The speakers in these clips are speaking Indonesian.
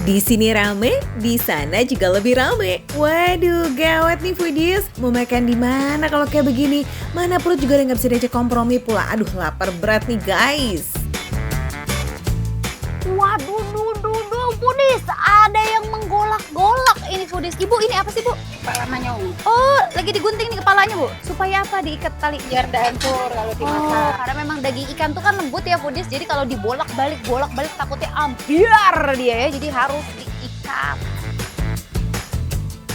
Di sini rame, di sana juga lebih rame. Waduh, gawat nih foodies. Mau makan di mana kalau kayak begini? Mana perut juga nggak bisa diajak kompromi pula. Aduh, lapar berat nih guys. Waduh, foodies, ada yang menggolak-golak ini foodies. Ibu, ini apa sih Bu? Kepala manyung. Oh, lagi digunting nih kepalanya Bu. Supaya apa? Diikat tali. Biar dah hancur kalau dimasak. Karena memang daging ikan tuh kan lembut ya foodies. Jadi kalau dibolak-balik takutnya ambiar dia ya. Jadi harus diikat.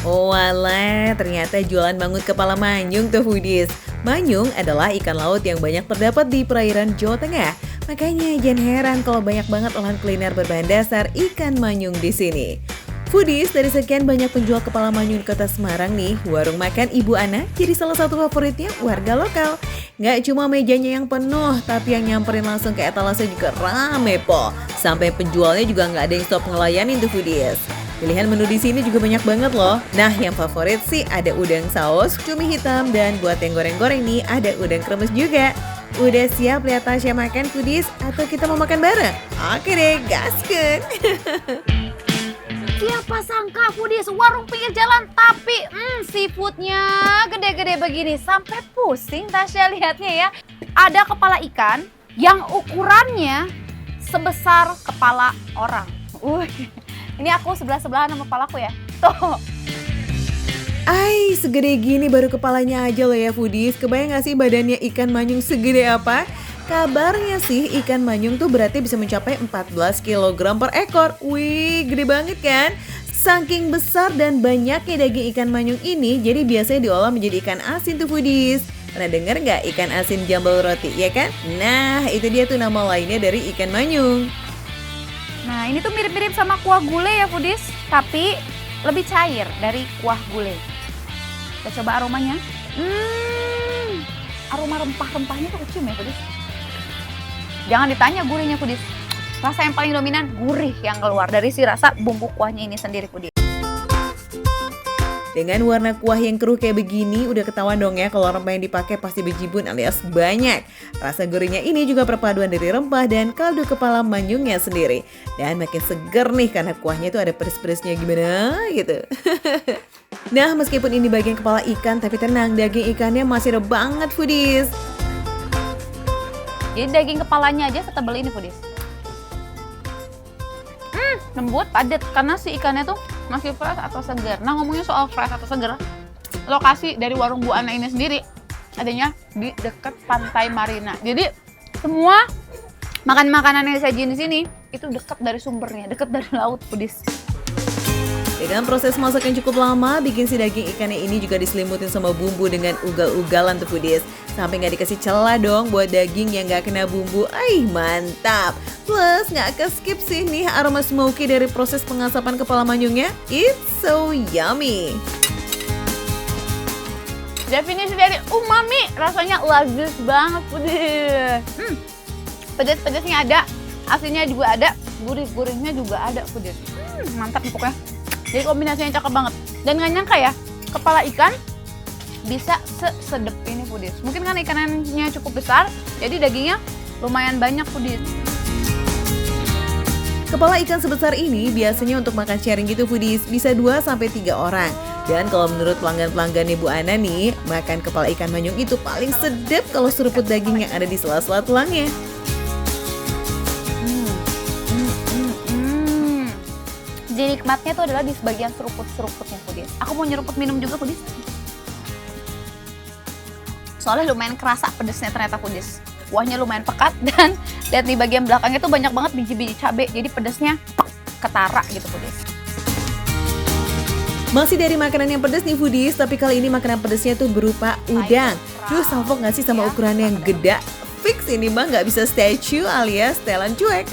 Oh alah, ternyata jualan mangut kepala manyung tuh foodies. Manyung adalah ikan laut yang banyak terdapat di perairan Jawa Tengah. Makanya jangan heran kalau banyak banget olahan kuliner berbahan dasar ikan manyung di sini. Foodies, dari sekian banyak penjual kepala manyung di kota Semarang nih, warung makan Ibu Ana jadi salah satu favoritnya warga lokal. Nggak cuma mejanya yang penuh, tapi yang nyamperin langsung ke etalase juga rame po. Sampai penjualnya juga nggak ada yang stop ngelayanin tuh foodies. Pilihan menu di sini juga banyak banget loh. Nah, yang favorit sih ada udang saus, cumi hitam, dan buat yang goreng-goreng nih ada udang kremes juga. Udah siap lihat Tasya makan foodies atau kita mau makan bareng? Oke deh, gaskeun. Siapa sangka foodies warung pinggir jalan tapi seafoodnya gede-gede begini. Sampai pusing Tasya lihatnya ya. Ada kepala ikan yang ukurannya sebesar kepala orang. Ini aku sebelah-sebelahan sama kepalaku ya. Tuh. Ay, segede gini baru kepalanya aja loh ya foodies. Kebayang gak sih badannya ikan manyung segede apa? Kabarnya sih ikan manyung tuh berarti bisa mencapai 14 kg per ekor. Wih, gede banget kan? Saking besar dan banyaknya daging ikan manyung ini, jadi biasanya diolah menjadi ikan asin tuh foodies. Pernah denger gak ikan asin jambal roti, ya kan? Nah, itu dia tuh nama lainnya dari ikan manyung. Nah, ini tuh mirip-mirip sama kuah gulai ya foodies, tapi lebih cair dari kuah gulai. Kita coba aromanya. Aroma rempah-rempahnya tuh kecium ya foodies. Jangan ditanya gurihnya foodies. Rasa yang paling dominan gurih yang keluar dari si rasa bumbu kuahnya ini sendiri foodies. Dengan warna kuah yang keruh kayak begini, udah ketahuan dong ya kalau rempah yang dipakai pasti bejibun alias banyak. Rasa gurihnya ini juga perpaduan dari rempah dan kaldu kepala manyungnya sendiri. Dan makin seger nih karena kuahnya itu ada pedes-pedesnya gimana gitu. Nah, meskipun ini bagian kepala ikan, tapi tenang, daging ikannya masih ada banget foodies. Jadi daging kepalanya aja setebal ini foodies. Lembut, padat karena si ikannya tuh masih fresh atau segar. Nah, ngomongnya soal fresh atau segar, lokasi dari warung Bu Ana ini sendiri adanya di dekat Pantai Marina. Jadi semua makanan yang disajiin di sini itu dekat dari sumbernya, dekat dari laut foodies. Dengan proses masak yang cukup lama, bikin si daging ikannya ini juga diselimutin sama bumbu dengan ugal-ugalan tuh foodies. Sampai nggak dikasih celah dong buat daging yang nggak kena bumbu. Mantap! Plus nggak ke-skip sih nih aroma smoky dari proses pengasapan kepala manyungnya. It's so yummy! Definisi dari umami, rasanya lazis banget foodies. Pedas-pedasnya ada, asinnya juga ada, gurih-gurihnya juga ada foodies. Mantap nih pokoknya. Jadi kombinasinya cakep banget. Dan gak nyangka ya, kepala ikan bisa sesedep ini foodies. Mungkin kan ikannya cukup besar, jadi dagingnya lumayan banyak foodies. Kepala ikan sebesar ini biasanya untuk makan sharing gitu foodies, bisa 2-3 orang. Dan kalau menurut pelanggan-pelanggan Ibu Ana nih, makan kepala ikan manyung itu paling sedap kalau seruput daging yang ada di sela-sela tulangnya. Jadi nikmatnya tuh adalah di sebagian seruput-seruputnya foodies. Aku mau nyeruput minum juga foodies. Soalnya lumayan kerasa pedesnya ternyata foodies. Kuahnya lumayan pekat dan lihat di bagian belakangnya tuh banyak banget biji-biji cabai. Jadi pedesnya ketara gitu foodies. Masih dari makanan yang pedas nih foodies, tapi kali ini makanan pedasnya tuh berupa udang. Duh, salfok gak sih sama ukurannya yang gede? Fix ini mah nggak bisa statue alias telan cuek.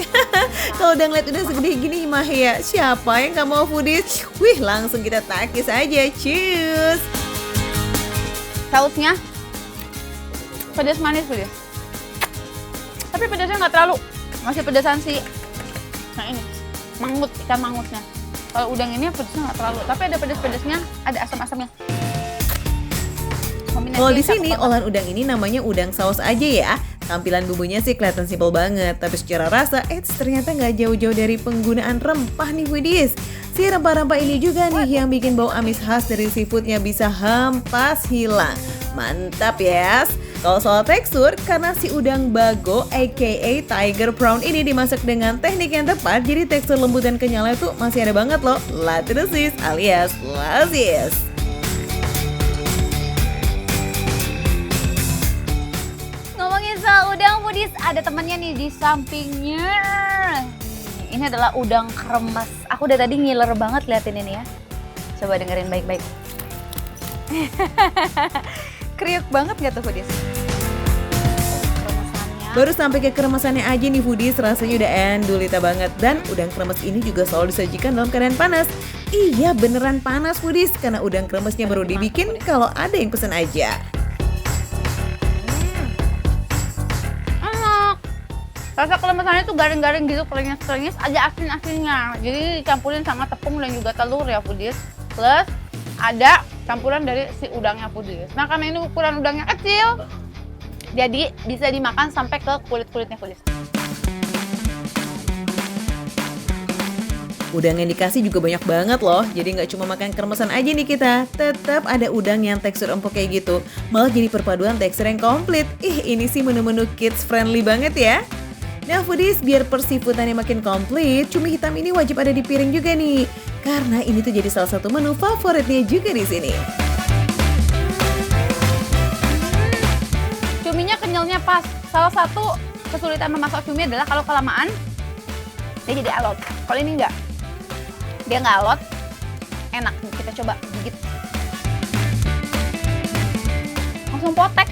Kalau udah ngeliat udang segede gini mah ya, siapa yang gak mau foodies? Wih, langsung kita takis aja, cheers! Sausnya pedas manis foodies. Tapi pedasnya nggak terlalu, masih pedasan si nah ini mangut, ikan mangutnya. Kalau udang ini pedasnya nggak terlalu, tapi ada pedas-pedasnya, ada asam-asamnya. Kalau di sini olahan udang ini namanya udang saus aja ya. Tampilan bumbunya sih kelihatan simpel banget, tapi secara rasa, ternyata nggak jauh-jauh dari penggunaan rempah nih foodies. Si rempah-rempah ini juga nih yang bikin bau amis khas dari seafoodnya bisa hempas hilang. Mantap ya. Kalau soal tekstur, karena si udang bago aka tiger prawn ini dimasak dengan teknik yang tepat, jadi tekstur lembut dan kenyalnya tuh masih ada banget loh. Latinosis alias lazis. Ngomongin soal udang foodies, ada temannya nih di sampingnya. Ini adalah udang kremes. Aku udah tadi ngiler banget liatin ini ya. Coba dengerin baik-baik. Kriuk banget gak tuh foodies? Kremesannya. Baru sampai ke kremesannya aja nih foodies, rasanya udah endulita banget. Dan udang kremes ini juga selalu disajikan dalam keadaan panas. Iya beneran panas foodies, karena udang kremesnya baru dibikin kalau ada yang pesen aja. Enak. Rasa kremesannya tuh garing-garing gitu, krenyes-krenyes, ada asin-asinnya. Jadi dicampurin sama tepung dan juga telur ya foodies. Plus ada campuran dari si udangnya foodies. Nah karena ini ukuran udangnya kecil, jadi bisa dimakan sampai ke kulit-kulitnya foodies. Udang yang dikasih juga banyak banget loh, jadi nggak cuma makan kremesan aja nih kita. Tetap ada udang yang tekstur empuk kayak gitu, malah jadi perpaduan tekstur yang komplit. Ini sih menu-menu kids friendly banget ya. Nah foodies, biar perseafoodannya makin komplit, cumi hitam ini wajib ada di piring juga nih. Karena ini tuh jadi salah satu menu favoritnya juga di sini. Cuminya kenyalnya pas. Salah satu kesulitan memasak cumi adalah kalau kelamaan dia jadi alot. Kalau ini enggak, dia nggak alot, enak. Kita coba gigit. Langsung potek,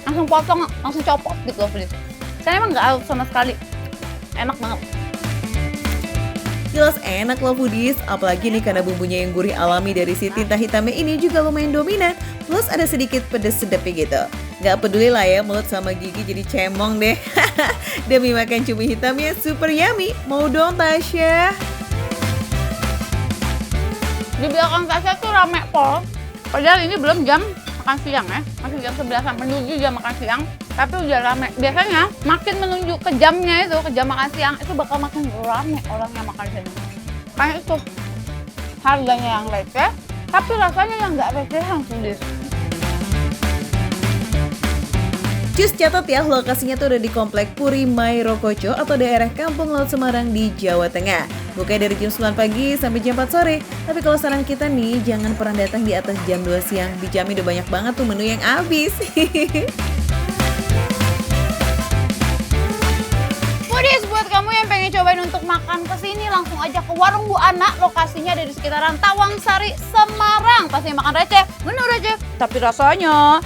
langsung potong, langsung copot gitu loh foodies. Karena emang nggak alot sama sekali, enak banget. Jelas enak loh foodies, apalagi nih karena bumbunya yang gurih alami dari si tinta hitamnya ini juga lumayan dominan. Plus ada sedikit pedes sedapnya gitu. Gak peduli lah ya mulut sama gigi jadi cemong deh. Demi makan cumi hitamnya super yummy. Mau dong Tasya? Di belakang Tasya tuh rame pol. Padahal ini belum jam makan siang ya, masih jam 11-an menuju jam makan siang. Tapi udah rame. Biasanya makin menuju ke jamnya itu, ke jam makan siang itu bakal makin rame orang yang makan di sini. Kayak itu harganya yang receh, tapi rasanya yang nggak recehan foodies. Just catat ya, lokasinya tuh ada di Komplek Puri Mai Rokoco atau daerah Kampung Laut Semarang di Jawa Tengah. Bukanya dari jam 9 pagi sampai jam 4 sore. Tapi kalau saran kita nih, jangan pernah datang di atas jam 2 siang. Dijamin udah banyak banget tuh menu yang habis. Foodies, buat kamu yang pengen cobain untuk makan kesini, langsung aja ke Warung Bu Ana. Lokasinya ada di sekitaran Tawangsari, Semarang. Pasti makan receh, menu receh, tapi rasanya